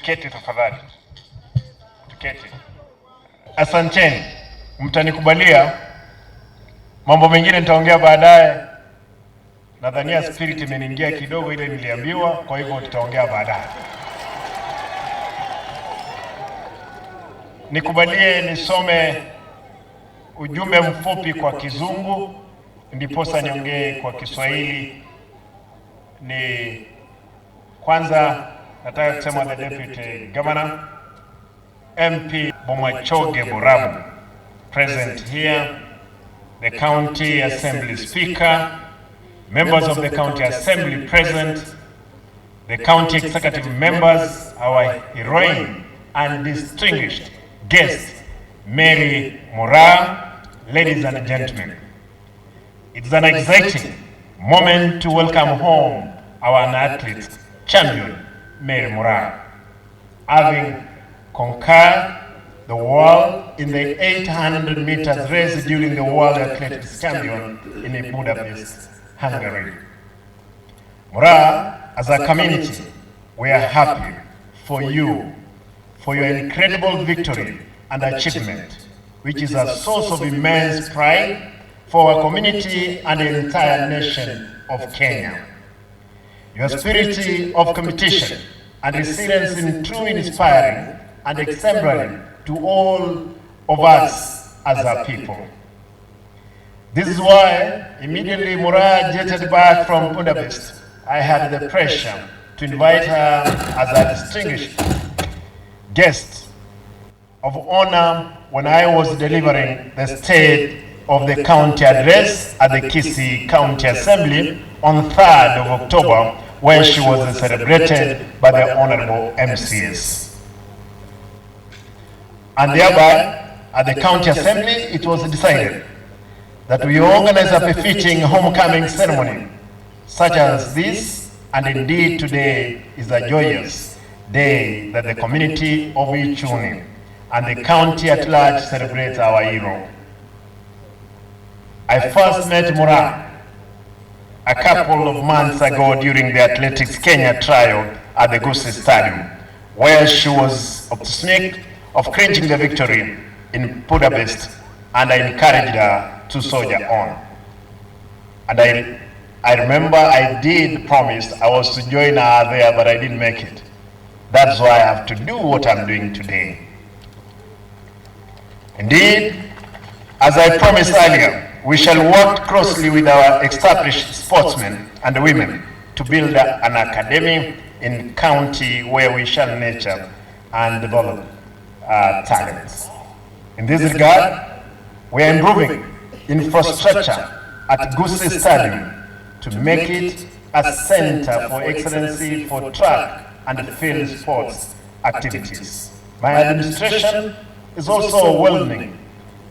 Tuketi tafadhali. Tuketi. Asanteni. Mtanikubalia mambo mengine nitaongea baadaye. Nadhania spirit imeniingia kidogo ile niliambiwa, kwa hivyo tutaongea baadaye. Nikubalie nisome ujumbe mfupi kwa Kizungu ndiposa niongee kwa Kiswahili. Ni kwanza nataka kusema the Deputy Governor MP Bomachoge Borabu present here, the County Assembly Speaker, members of the County Assembly present, the County Executive members, our heroine and distinguished guest, Mary Moraa, ladies and gentlemen. It's an exciting moment to welcome home our athlete champion, Mary Moraa, having conquered the world in the 800 meters race during the World Athletics Champion in Budapest, Hungary. Moraa, as a community, we are happy for you, for your incredible victory and achievement, which is a source of immense pride for our community and the entire nation of Kenya. Your spirit of competition and resilience is truly inspiring and exemplary to all of us as a people. This is why immediately Moraa jetted back from Budapest, I had the pressure to invite her as a distinguished guest of honor when I was delivering the State of the County address at the Kisii County Assembly on 3rd of October, where she was celebrated by the Honorable MCS. And thereby, at the County Assembly, it was decided that we organize a befitting homecoming ceremony such as this, and indeed today is a joyous day that the community of Ichuni and the county at large celebrates our hero. I first met Moraa a couple of months ago during the Athletics Kenya trial at the Kisii Stadium, where she was optimistic of clinching the victory in Budapest, and I encouraged her to soldier on. And I remember I did promise I was to join her there, but I didn't make it. That's why I have to do what I'm doing today. Indeed, as I promised earlier, we shall work closely with our established sportsmen and women to build an academy in county where we shall nurture and develop talents. In this regard, we are improving infrastructure at Kisii Stadium to make it a center for excellency for track and field sports activities. My administration is also welcoming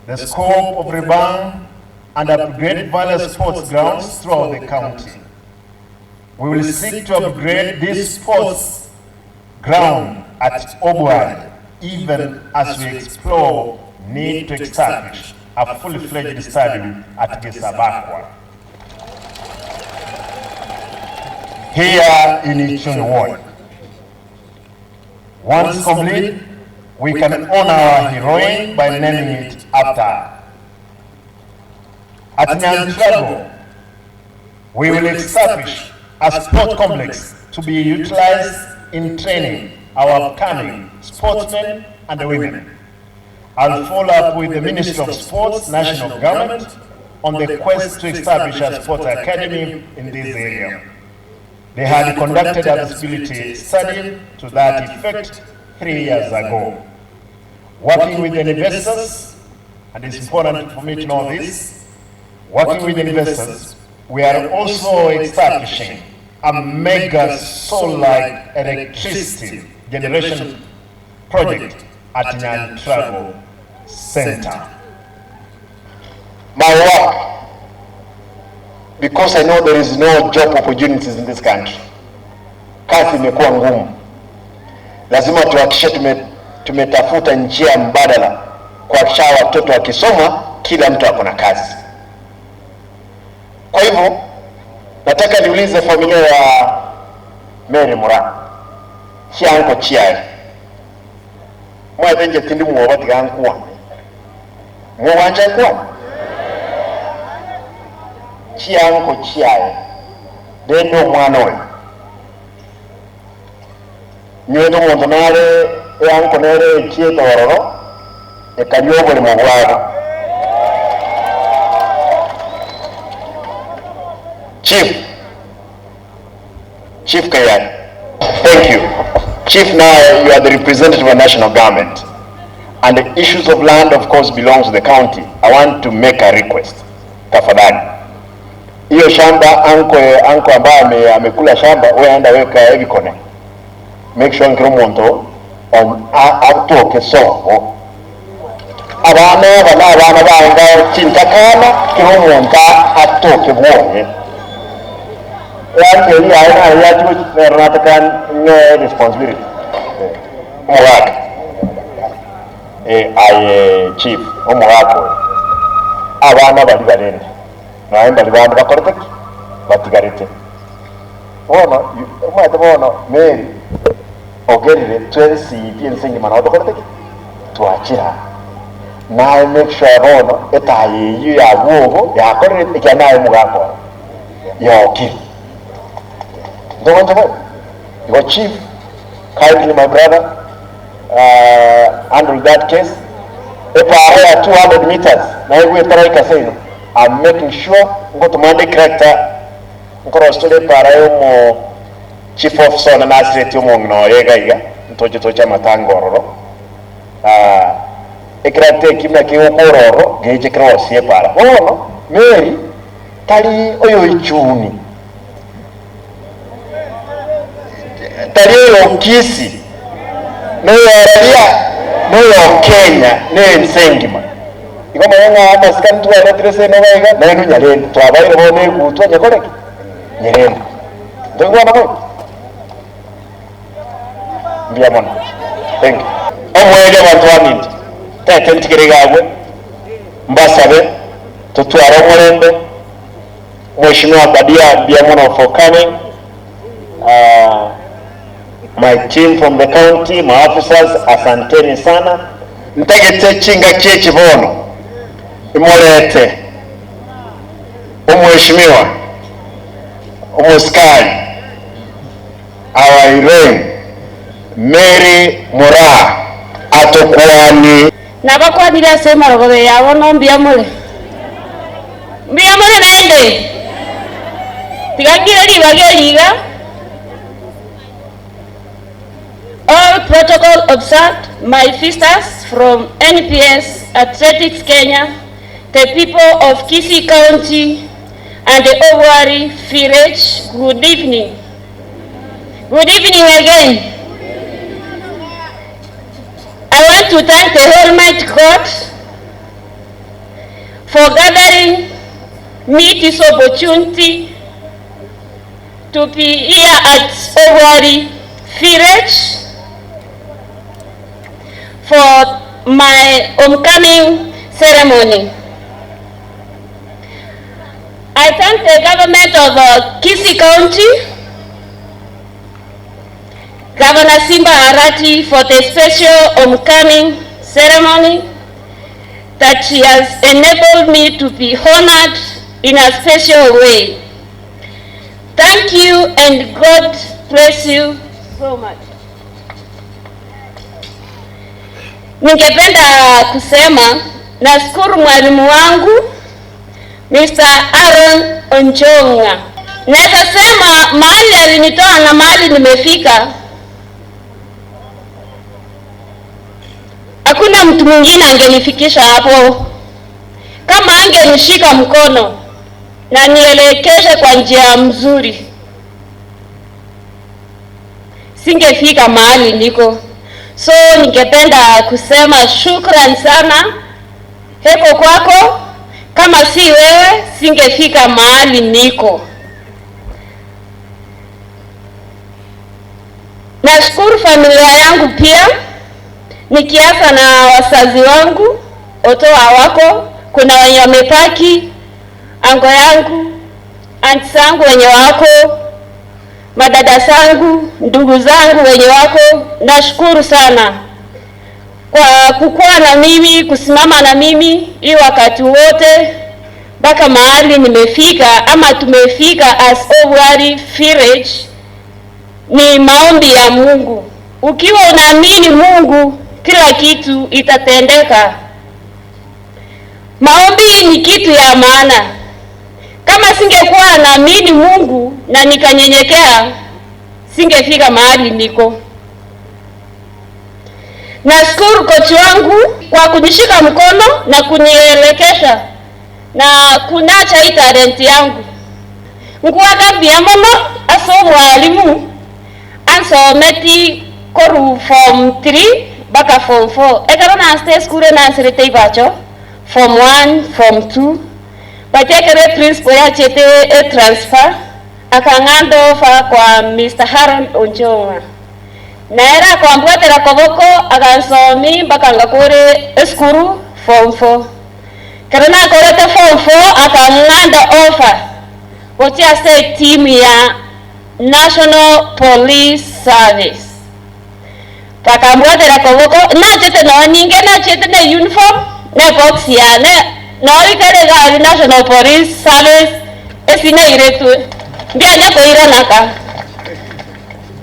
the scope of rebound and upgrade various sports grounds throughout the county. We will seek to upgrade this sports ground at Obuari, even as we explore need to establish a fully-fledged stadium at Gisabakwa, here in Ichuni Ward. Once complete, we can honor our heroine by naming it after her. At Nyantrago, we will establish a sport complex to be utilized in training our upcoming sportsmen and women. I'll follow up with the Ministry of Sports, National Government, on the quest to establish a sports academy in this area. They had conducted a feasibility study to that effect 3 years ago. Working with the investors, and it's important for me to know this, working with investors, we are also establishing a mega solar electricity generation project at Nyantrago Center. My work, because I know there is no job opportunities in this country, kazi imekuwa ngumu, lazima tuhakikishe tumetafuta njia mbadala kuhakikisha watoto wakisoma kila mtu akona kazi. Kwa hivyo nataka niulize familia ya Mary Moraa, chianko chiai mwa benje tindi mwoba tigankwa mwanja kwa chianko chiae dendo mwana we nyoto muntu nare yanko nere chieto waroro ekanyobo le mugwaro Chief Kayani, thank you. Chief, now you are the representative of national government, and the issues of land, of course, belongs to the county. I want to make a request. Tafadhali, hiyo shamba anko ambaye amekula shamba, wewe enda weka hivi kone. Make sure nkirumonto on atoke soko. Abana banga chintakana kirumonta atoke bwoye. Yake hii aina ya tu tunatakan responsibility. Moraa'S. Chief Moraa'S. Abana bali balene. Naenda libanda bakorete batigarete. Ona umata Mary ogerire twensi piensingi mana bakorete tuachira. Na make sure bona etaye yu ya wogo ya korete kana mugako. Yoki. Your chief, kindly my brother, handled that case. If I are 200 meters, now we try I'm making sure go to Monday character. Because today para chief officer na nasreti no yega tocha matangoro. Ekrate kimna kiokoro geje cross ye para. Oh no, Mary tali oyo ichuni. Tariyo Kisii no Arati no Kenya no Nsengima ikoma yanga amaskan tu ala trese no wega na inu nyaleni twabaire bone gutwa nyakoreke nyereni ndongwa nako mbiyamona thank you omwele batwamindi tete ntikirigabwe mbasabe tutwara omurembe mheshimiwa Badia mbiyamona for coming. My team from the county, my officers, asanteni sana. Ntegete chinga chechi bono. Imolete. Mheshimiwa. Sky. Our Irene. Mary Moraa. Atokwani. Nabakwa bila sema rogobe yabo no mbiyamole. Mbiyamole nende. Tigagira libageriga. All protocol observed, my sisters from NPS Athletics Kenya, the people of Kisii County and the Owari village, good evening. Good evening again. I want to thank the Almighty God for gathering me this opportunity to be here at Owari village for my homecoming ceremony. I thank the government of Kisii County, Governor Simba Arati for the special homecoming ceremony that she has enabled me to be honored in a special way. Thank you and God bless you so much. Ningependa kusema nashukuru mwalimu wangu Mr. Aaron Onjonga. Naweza sema mahali alinitoa na mahali nimefika, hakuna mtu mwingine angenifikisha hapo kama angenishika mkono na nielekeshe kwa njia mzuri. Singefika mahali niko. So ningependa kusema shukrani sana heko kwako, kama si wewe singefika mahali niko. Nashukuru familia yangu pia, nikianza na wazazi wangu, otoa wako, kuna wenye wamepaki, ango yangu, aunti zangu wenye wako, madada zangu, ndugu zangu wenye wako, nashukuru sana. kwa kukuwa na mimi, kusimama na mimi hii wakati wote mpaka mahali nimefika ama tumefika as Obwari Village. Ni maombi ya Mungu. Ukiwa unaamini Mungu, kila kitu itatendeka. Maombi ni kitu ya maana. Kama singekuwa naamini Mungu na nikanyenyekea, singefika mahali niko. Nashukuru kochi wangu kwa kunishika mkono na kunielekeza na kunacha hii talent yangu. Nkuwaga biamono aso mwalimu ansometi koru form 3 baka form 4. Ekaro na stay school na ansirete ibacho form 1 form 2. Batekere principal ya chete transfer akangando fa kwa Mr. Haran Onjonga. Naera kwa mbwatera koboko akansomi baka ngakore eskuru form 4. Karena korete form 4 akanganda offer wotia state team ya National Police Service. Paka mbwatera koboko na chete no ninge na chete na uniform na box ya na ikare ga National Police Service esina iretu mbia ne ko iranaka.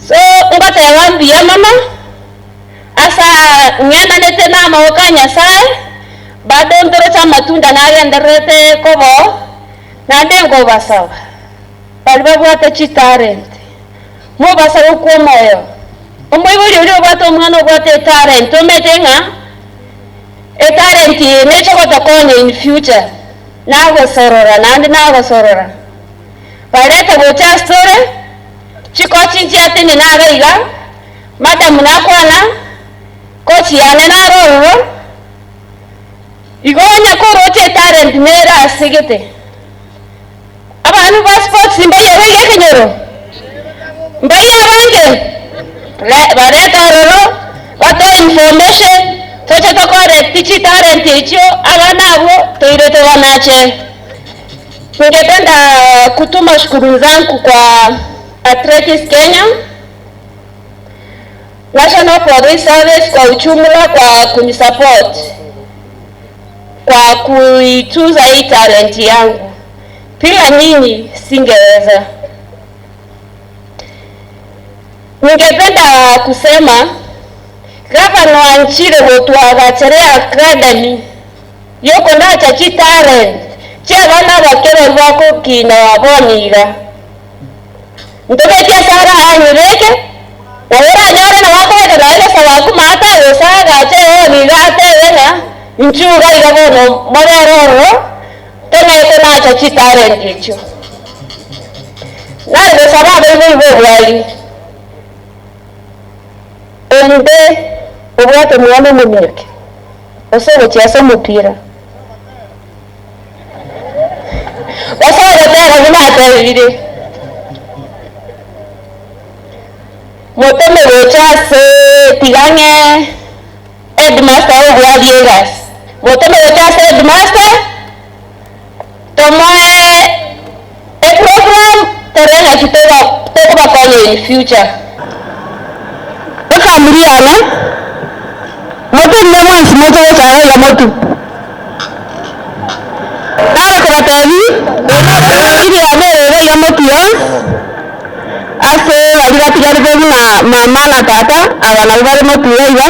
So ngata yambi ya mama asa nyana nete na mawakanya sai bado ndoro cha matunda na yenderete kobo na ndengo basawa balbabu atachi talent mo basawa ko moyo omoyibuli uli obato mwana obate talent ometenga e talent ne chokota kone in future nago sorora nandi nago sorora baleta bocha story chiko chinchi atini nagaiga madam nakwana kochi yane naroro igonya koroche talent nera asigete abantu ba sports Simba yewege kenyoro mbaye abange bareta roro bato information toche tokore tichi talent icho abana abo toireto wanache. Ningependa kutuma shukrani zangu kwa Athletics Kenya, National Police Service kwa ujumla kwa kunisupport kwa kuituza hii talent yangu. Bila nyinyi singeweza. Ningependa kusema gavana wa nchini wetu agacherea academy yoko ndacha chi talent che bana bakero bako kina waboniga ndobe tia sara anyureke wawera nyore na wako wete na ile sawa kumata yosaga che ni gate wena nchuga igabono morero tena iko nacha chi talent hicho na ile sababu hivyo wali onde obwate mwana mumeke osoro chiasa mupira osoro tera zimata vile moteme wochase tigange headmaster obwa diegas moteme wochase headmaster tomoe a program terena kitoba kwenye in future Muriana moto nne mwansi moto wocha ya moto nare kwa tavi ili ya mere ya moto yo ase walipati gari na mama na tata abana bari moto yo iba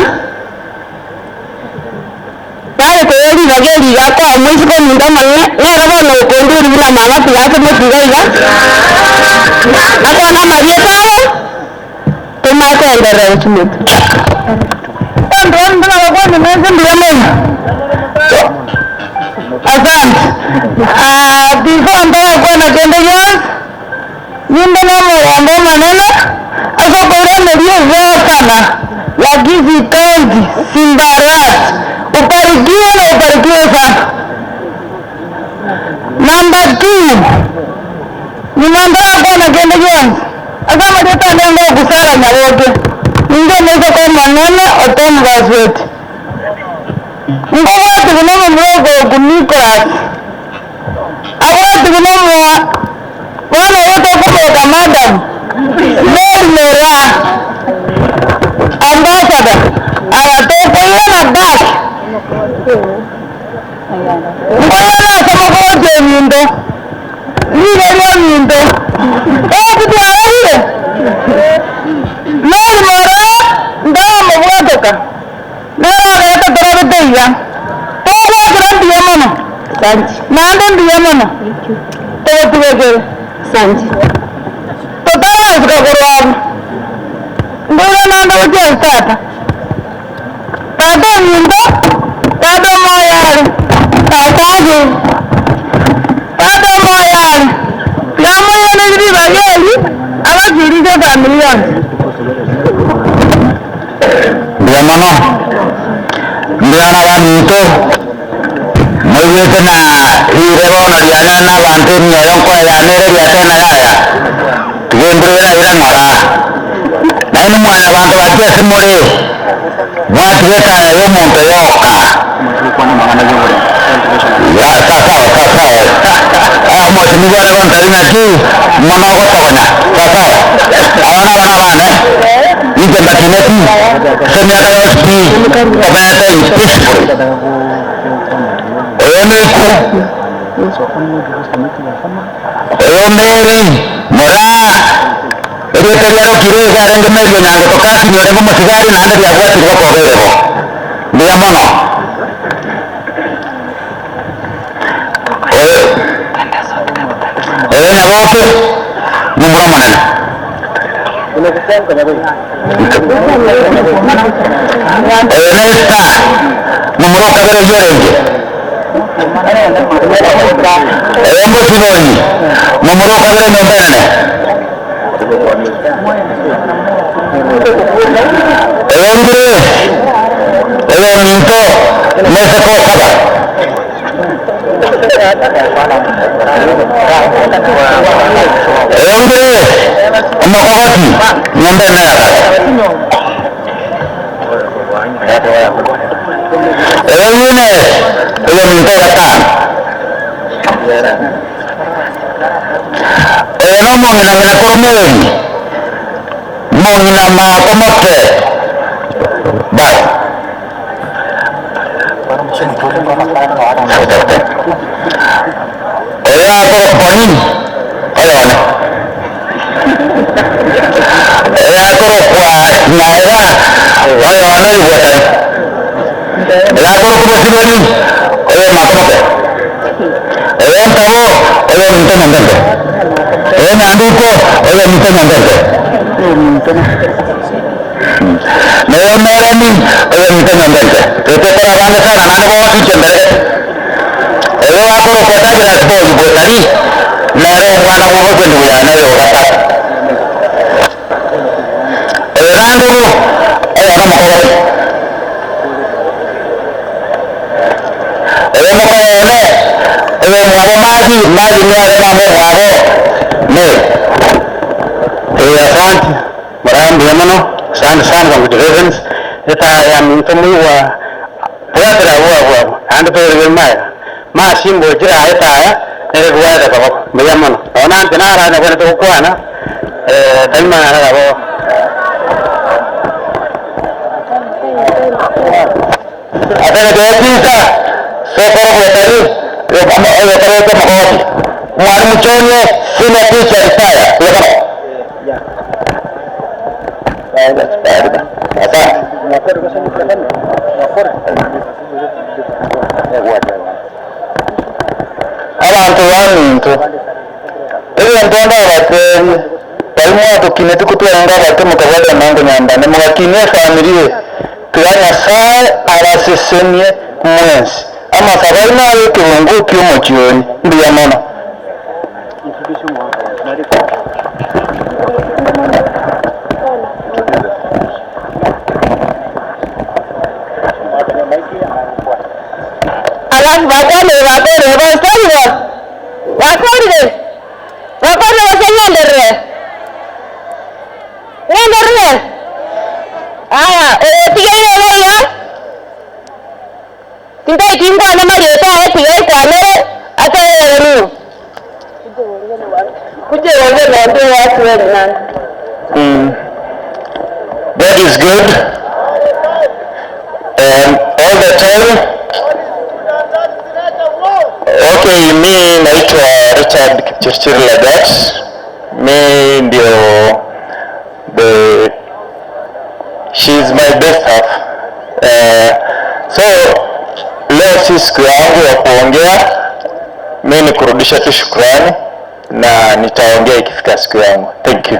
nare ko yeli bageli ya kwa mwezi ko munda manye nare bono ko nduri na mama pilate moto yo iba na kwa na marieta tomate endere uchimetu ndo ndo wagoni mwenzi mbiamoni asante before ndo wagona kende yos nyimbe na mwambo maneno asa kore medio sana ya Kisii County Simba Arati uparikiwe na uparikiwe sana. Number 2 ni mambo wagona kende yos asa madeta nengo kusara nyawote ndio mweza kwa manene otomu gazeti ngowatu kunomu mwogo kuniklas awatu kunomu wana wote kumoka madam Mary Moraa ambassador aratoko yena Ngoyana kama koje mindo. Nigeria mindo. Kitu arahiye. Mary Moraa ndawa mwadoka. Ndawa reta dorobeya. Tola grandi yamana. Sanji. Nande ndiyamana. Totuwege. Sanji. Totara usikagorwa. Ndura nanda uje tata. Tata mindo. Tata moyari. Tataji. Tata moyari. Yamu yana jiri bageli. Aba jiri se familion. Ndiyamana. Ndiyana wanito. Mwitena irebono liana bantu nyoyon kwa ya nere liatena ya. Tugendrena ira ngora. Na inu mwana bantu batia simuri. Watu weta yo monto yoka. Ya sasa. Mo siniwa na bantu ina ki mwana ko tokona. Sasa. Awana bana. Ije batineti. Semya ka spi. Obata peaceful. Mary Moraa Eritoriano Kirega Renge Medio Nango Tokasi Nyorego Mosigari Nanda Diaguati Roko Verebo Diamono Nagoke Numuro Manena Nesta Numuro Kagere Yorenge Embo Siboni Numuro Kagere Nombene Minto Meseko Kaba Mokogoti Nombene Minto Yatan no mongina ngina kormeli mongina ma komote ba ya to poni ayana ya to kwa naira ayana iwata ya to ko siboni ma komote tabo minto mandante nanduko minto mandante merani minto mandante itu para banda sana nanda bawa kichende akoro kota jira boy botari nare wana mo kwendo ya nayo kata nandu ana mokore mwabo maji ni wale mambo mwabo ne asante Moraa Ndiyamano sana kwa kujifunza eta ya mtumu wa teatra wa ando pe ma Simba jira eta ya nere kuwa da kwa Ndiyamano ona ntinara na kwa kwana dalma na kwa atene deepisa sokoro botari mwalimu Chonye sina picha risaya abantu baminto ebintu ndabate barimo tukine tukutwanga bate mukabada nango nyambane mugakine family tuyanya saa arasesemye mwensi ama sabai nawe kibungu cy'umucyoni Ndiyamano alafu bakole wasenyenderere aya tigeire Tintai tingwa na marieta tigai kwanere atayeni kuje wale ndio watu wengi That is good. And all the time Okay, mi naitwa Richard Kipchirchir Lagat. Mi ndio she's my best half. So leo si siku yangu ya kuongea, mi ni kurudisha tu shukrani na nitaongea ikifika siku yangu. Thank you.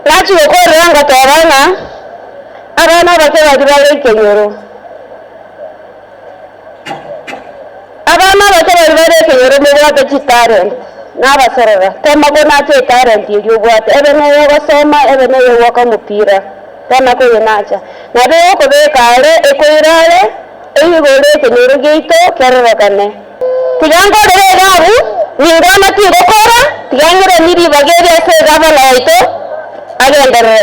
Nachi okore yanga tawanga abana bakeba dibale kenyoro. Abana bakeba dibale kenyoro mubwate chitare n'abasorora tema ko nache talent yo bwate ebene yo gosoma ebene yo waka mupira tema ko yenacha na rero ko bekare ekoirare eyigore kenyoro geito kererokane tigango dere gabu ningama tiro kora tigangire niri bagere se gaba laito agendere